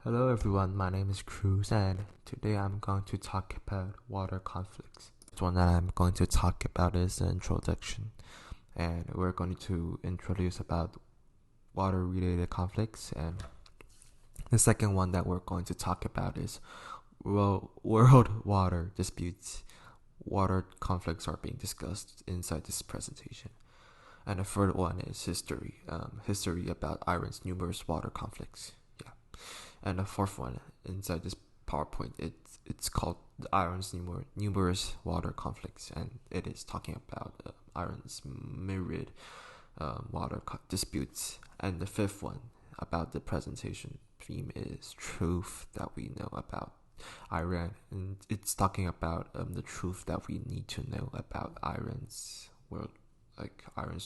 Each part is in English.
Hello everyone, my name is Cruz and today I'm going to talk about water conflicts. The one that I'm going to talk about is the introduction, and we're going to introduce about water related conflicts, and the second one that we're going to talk about is world water disputes. Water conflicts are being discussed inside this presentation. And the third one is history. History about Iran's numerous water conflicts. Yeah. And the fourth one inside this PowerPoint, it's called the Iran's numerous water conflicts, and it is talking about Iran's myriad disputes. And the fifth one about the presentation theme is truth that we know about Iran, and it's talking about the truth that we need to know about Iran's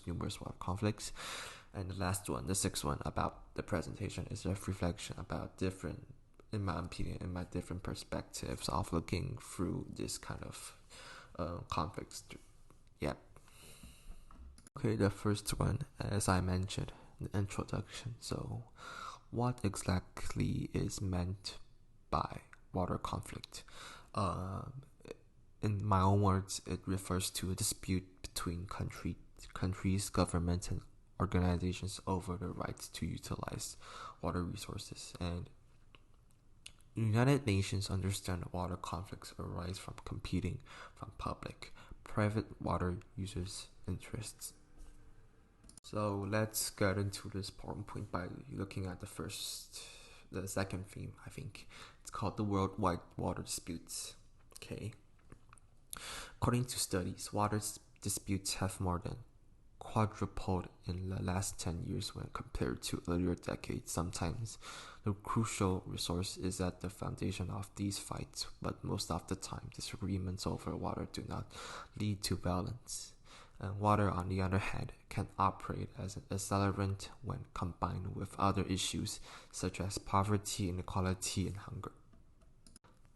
numerous water conflicts. And the last one, the sixth one about the presentation, is a reflection about different, in my opinion, in my different perspectives of looking through this kind of conflicts. Yeah. Okay, the first one, as I mentioned, the introduction. So, what exactly is meant by water conflict? In my own words, it refers to a dispute between countries, governments, and organizations over the rights to utilize water resources. And the United Nations understand that water conflicts arise from competing from private water users' interests. So let's get into this PowerPoint by looking at the second theme, I think. It's called the worldwide water disputes. Okay. According to studies, water disputes have more than quadrupled in the last 10 years when compared to earlier decades. Sometimes the crucial resource is at the foundation of these fights, but most of the time disagreements over water do not lead to violence. And water, on the other hand, can operate as an accelerant when combined with other issues such as poverty, inequality, and hunger.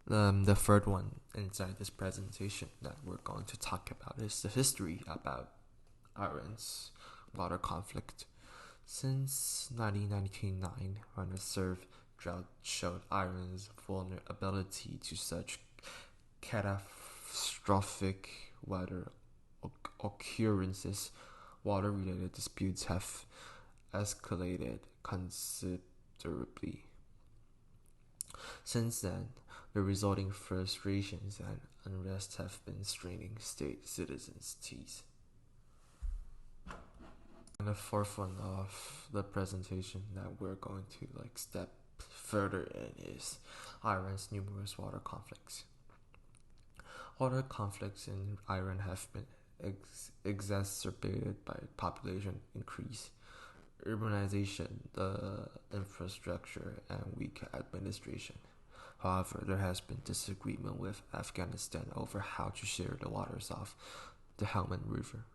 The third one inside this presentation that we're going to talk about is the history about Iran's water conflict. Since 1999, when a severe drought showed Iran's vulnerability to such catastrophic weather occurrences, water-related disputes have escalated considerably. Since then, the resulting frustrations and unrest have been straining state citizens' teeth. And the fourth one of the presentation that we're going to step further in is Iran's numerous water conflicts. Water conflicts in Iran have been exacerbated by population increase, urbanization, the infrastructure, and weak administration. However, there has been disagreement with Afghanistan over how to share the waters of the Helmand River.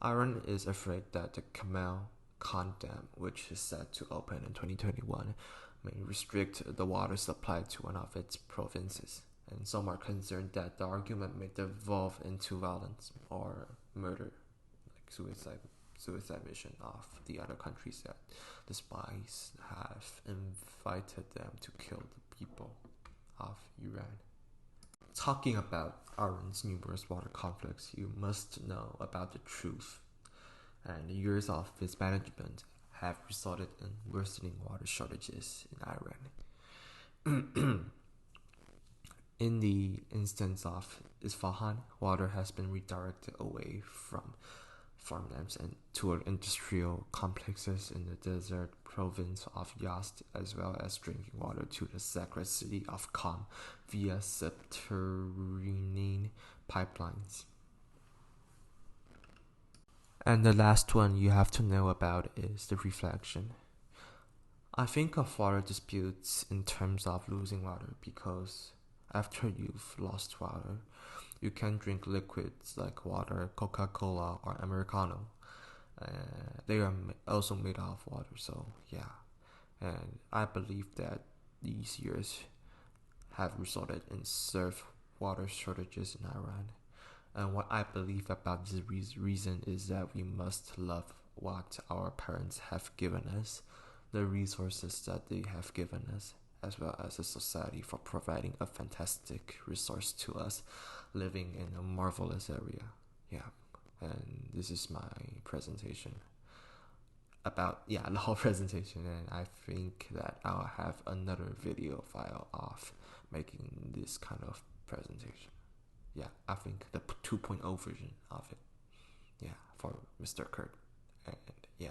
Iran is afraid that the Kamal Khan Dam, which is set to open in 2021, may restrict the water supply to one of its provinces, and some are concerned that the argument may devolve into violence or murder, like suicide mission of the other countries that the spies have invited them to kill the people of Iran. Talking about Iran's numerous water conflicts, you must know about the truth, and the years of mismanagement have resulted in worsening water shortages in Iran. In the instance of Isfahan, water has been redirected away from farmlands and toward industrial complexes in the desert province of Yazd, as well as drinking water to the sacred city of Qom via subterranean pipelines. And the last one you have to know about is the reflection. I think of water disputes in terms of losing water because after you've lost water, you can drink liquids like water, Coca-Cola, or Americano. They are also made of water, so yeah. And I believe that these years have resulted in severe water shortages in Iran. And what I believe about this reason is that we must love what our parents have given us, the resources that they have given us, as well as the society for providing a fantastic resource to us living in a marvelous area. Yeah, and this is my presentation about, yeah, the whole presentation, and I think that I'll have another video file of making this kind of presentation. Yeah, I think the 2.0 version of it. Yeah, for Mr. Kurt. And yeah.